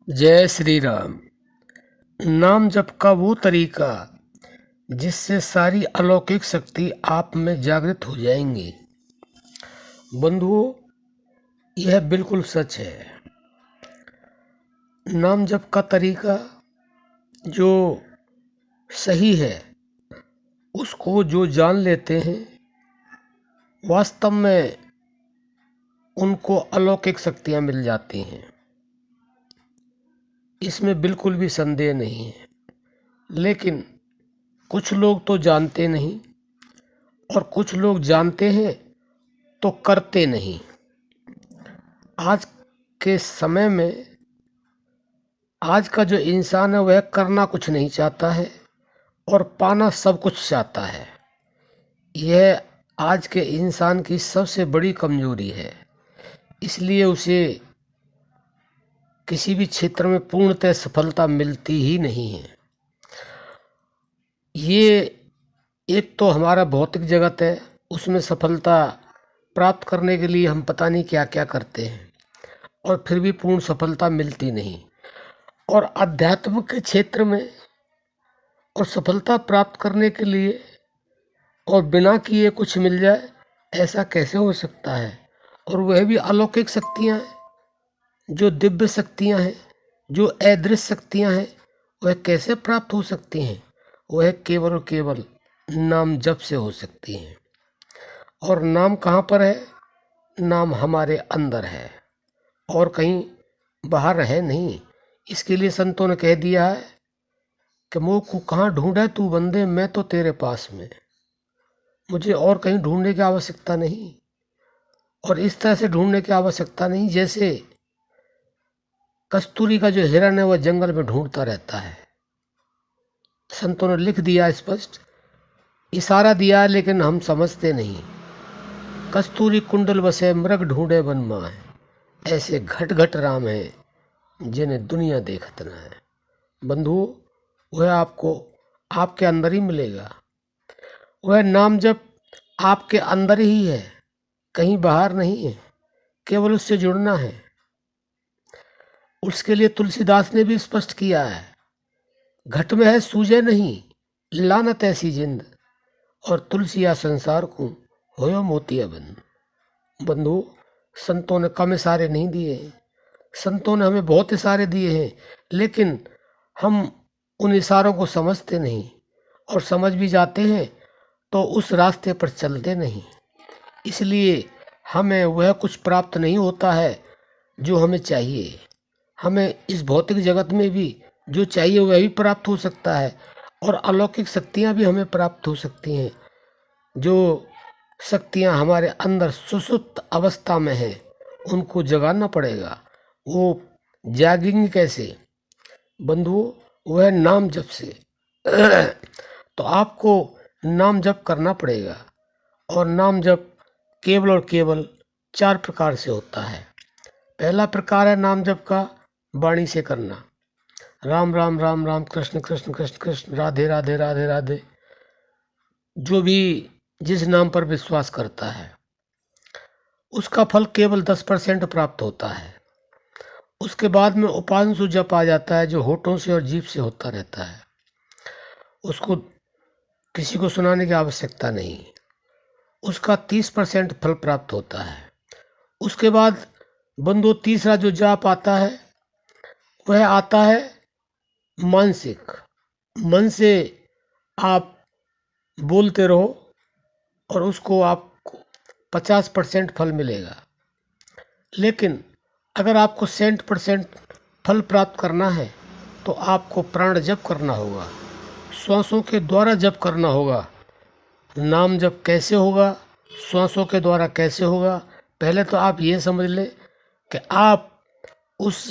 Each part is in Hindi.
जय श्री राम। नाम जप का वो तरीका जिससे सारी अलौकिक शक्ति आप में जागृत हो जाएंगी। बंधुओं, यह बिल्कुल सच है। नाम जप का तरीका जो सही है उसको जो जान लेते हैं वास्तव में उनको अलौकिक शक्तियां मिल जाती हैं। इसमें बिल्कुल भी संदेह नहीं है। लेकिन कुछ लोग तो जानते नहीं और कुछ लोग जानते हैं तो करते नहीं। आज के समय में आज का जो इंसान है वह करना कुछ नहीं चाहता है और पाना सब कुछ चाहता है। यह आज के इंसान की सबसे बड़ी कमजोरी है। इसलिए उसे किसी भी क्षेत्र में पूर्णतः सफलता मिलती ही नहीं है। ये एक तो हमारा भौतिक जगत है, उसमें सफलता प्राप्त करने के लिए हम पता नहीं क्या क्या करते हैं और फिर भी पूर्ण सफलता मिलती नहीं। और अध्यात्म के क्षेत्र में और सफलता प्राप्त करने के लिए और बिना किए कुछ मिल जाए, ऐसा कैसे हो सकता है? और वह भी अलौकिक शक्तियां हैं, जो दिव्य शक्तियां हैं, जो अदृश्य शक्तियां हैं, वह कैसे प्राप्त हो सकती हैं? वह केवल और केवल नाम जप से हो सकती हैं। और नाम कहाँ पर है? नाम हमारे अंदर है और कहीं बाहर है नहीं। इसके लिए संतों ने कह दिया है कि मुँह को कहाँ ढूंढे तू बंदे, मैं तो तेरे पास में। मुझे और कहीं ढूंढने की आवश्यकता नहीं और इस तरह से ढूंढने की आवश्यकता नहीं जैसे कस्तूरी का जो हिरण है वह जंगल में ढूंढता रहता है। संतों ने लिख दिया, स्पष्ट इशारा दिया, लेकिन हम समझते नहीं। कस्तूरी कुंडल बसे मृग ढूंढे वन माए, ऐसे घट घट राम है जिन्हें दुनिया देखत न है। बंधुओं, वह आपको आपके अंदर ही मिलेगा। वह नाम जब आपके अंदर ही है, कहीं बाहर नहीं है। केवल उससे जुड़ना है। उसके लिए तुलसीदास ने भी स्पष्ट किया है, घट में है सूझे नहीं, लानत ऐसी जिंद, और तुलसिया संसार को होयो मोतिया बंद। बंधु, संतों ने कम इशारे नहीं दिए हैं। संतों ने हमें बहुत इशारे दिए हैं, लेकिन हम उन इशारों को समझते नहीं और समझ भी जाते हैं तो उस रास्ते पर चलते नहीं। इसलिए हमें वह कुछ प्राप्त नहीं होता है जो हमें चाहिए। हमें इस भौतिक जगत में भी जो चाहिए वह भी प्राप्त हो सकता है और अलौकिक शक्तियाँ भी हमें प्राप्त हो सकती हैं। जो शक्तियाँ हमारे अंदर सुसुप्त अवस्था में हैं उनको जगाना पड़ेगा। वो जागेंगी कैसे? बंधुओं, वह नाम जप से। तो आपको नाम जप करना पड़ेगा और नाम जप केवल और केवल 4 प्रकार से होता है। पहला प्रकार है नाम जप का वाणी से करना, राम राम राम राम, कृष्ण कृष्ण कृष्ण कृष्ण, राधे राधे राधे राधे। जो भी जिस नाम पर विश्वास करता है उसका फल केवल 10% प्राप्त होता है। उसके बाद में उपांशु जप आ जाता है, जो होठों से और जीभ से होता रहता है। उसको किसी को सुनाने की आवश्यकता नहीं, उसका 30% फल प्राप्त होता है। उसके बाद बंधु तीसरा जो जाप आता है वह आता है मानसिक। मन से आप बोलते रहो और उसको आपको 50% फल मिलेगा। लेकिन अगर आपको 100% फल प्राप्त करना है तो आपको प्राण जप करना होगा, श्वासों के द्वारा जप करना होगा। नाम जप कैसे होगा, श्वासों के द्वारा कैसे होगा? पहले तो आप ये समझ लें कि आप उस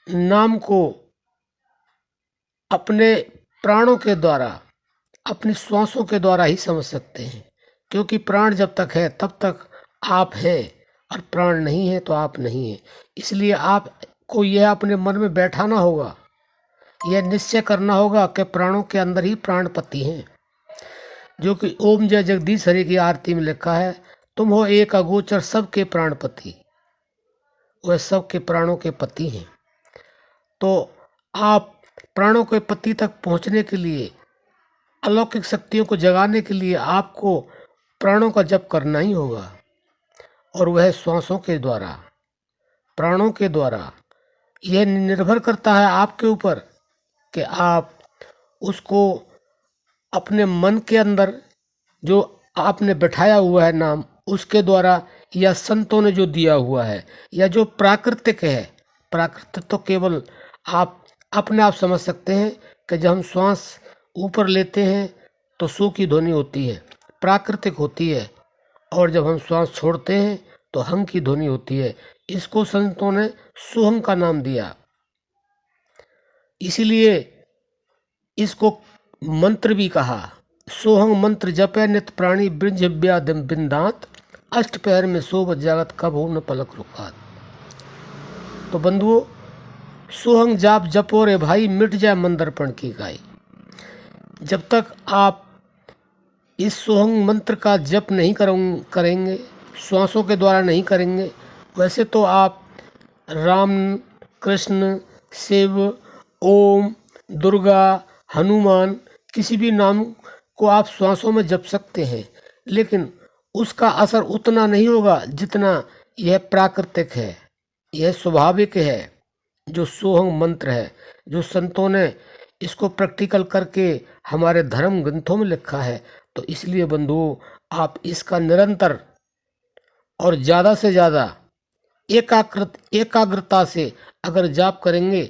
नाम को अपने प्राणों के द्वारा, अपनी श्वासों के द्वारा ही समझ सकते हैं, क्योंकि प्राण जब तक है तब तक आप हैं और प्राण नहीं है तो आप नहीं है। इसलिए आपको यह अपने मन में बैठाना होगा, यह निश्चय करना होगा कि प्राणों के अंदर ही प्राणपति हैं, जो कि ओम जय जगदीश हरि की आरती में लिखा है, तुम हो एक अगोचर सबके प्राणपति। वह सबके प्राणों के पति हैं। तो आप प्राणों के पति तक पहुंचने के लिए, अलौकिक शक्तियों को जगाने के लिए आपको प्राणों का जप करना ही होगा, और वह श्वासों के द्वारा, प्राणों के द्वारा। यह निर्भर करता है आपके ऊपर कि आप उसको अपने मन के अंदर जो आपने बैठाया हुआ है नाम, उसके द्वारा, या संतों ने जो दिया हुआ है, या जो प्राकृतिक है। प्राकृतिक तो केवल आप अपने आप समझ सकते हैं कि जब हम श्वास ऊपर लेते हैं तो सू की ध्वनि होती है, प्राकृतिक होती है, और जब हम श्वास छोड़ते हैं तो हंग की ध्वनि होती है। इसको संतों ने सुहंग का नाम दिया। इसीलिए इसको मंत्र भी कहा। सोहंग मंत्र जपे नित प्राणी ब्रज व्याधिम बिंदात, अष्ट पैर में सोब जागत कब हो न पलक रुकात। तो बंधुओं, सोहंग जाप जपो रे भाई, मिट जाए मन दर्पण की गाय। जब तक आप इस सोहंग मंत्र का जप नहीं करेंगे, श्वासों के द्वारा नहीं करेंगे, वैसे तो आप राम, कृष्ण, शिव, ओम, दुर्गा, हनुमान, किसी भी नाम को आप श्वासों में जप सकते हैं, लेकिन उसका असर उतना नहीं होगा जितना यह प्राकृतिक है, यह स्वाभाविक है, जो सोहंग मंत्र है, जो संतों ने इसको प्रैक्टिकल करके हमारे धर्म ग्रंथों में लिखा है। तो इसलिए बंधुओं, आप इसका निरंतर और ज़्यादा से ज़्यादा एकाग्रता से अगर जाप करेंगे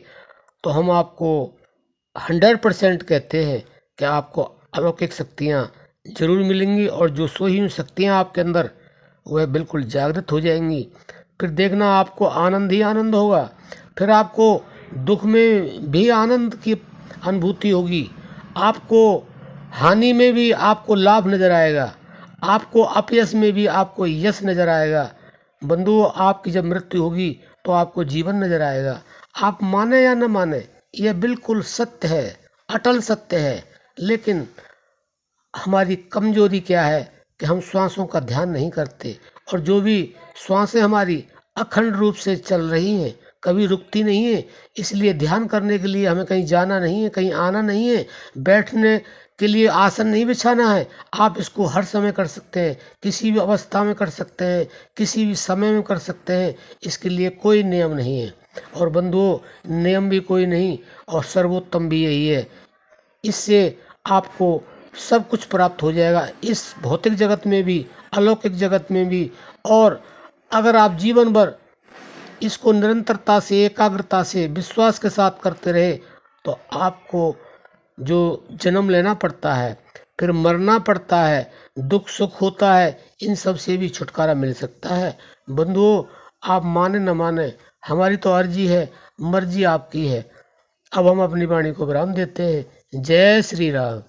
तो हम आपको 100% कहते हैं कि आपको अलौकिक शक्तियाँ जरूर मिलेंगी, और जो सोई हुई शक्तियाँ आपके अंदर, वह बिल्कुल जागृत हो जाएंगी। फिर देखना आपको आनंद ही आनंद होगा। फिर आपको दुख में भी आनंद की अनुभूति होगी, आपको हानि में भी आपको लाभ नजर आएगा, आपको अपयश में भी आपको यश नजर आएगा। बंधुओं, आपकी जब मृत्यु होगी तो आपको जीवन नजर आएगा। आप माने या न माने, यह बिल्कुल सत्य है, अटल सत्य है। लेकिन हमारी कमजोरी क्या है कि हम श्वासों का ध्यान नहीं करते, और जो भी श्वासें हमारी अखंड रूप से चल रही हैं, कभी रुकती नहीं है। इसलिए ध्यान करने के लिए हमें कहीं जाना नहीं है, कहीं आना नहीं है, बैठने के लिए आसन नहीं बिछाना है। आप इसको हर समय कर सकते हैं, किसी भी अवस्था में कर सकते हैं, किसी भी समय में कर सकते हैं। इसके लिए कोई नियम नहीं है, और बंधुओं, नियम भी कोई नहीं, और सर्वोत्तम भी यही है। इससे आपको सब कुछ प्राप्त हो जाएगा, इस भौतिक जगत में भी, अलौकिक जगत में भी। और अगर आप जीवन भर इसको निरंतरता से, एकाग्रता से, विश्वास के साथ करते रहे, तो आपको जो जन्म लेना पड़ता है, फिर मरना पड़ता है, दुख सुख होता है, इन सब से भी छुटकारा मिल सकता है। बंधुओं, आप माने न माने, हमारी तो अर्जी है, मर्जी आपकी है। अब हम अपनी वाणी को विराम देते हैं। जय श्री राम।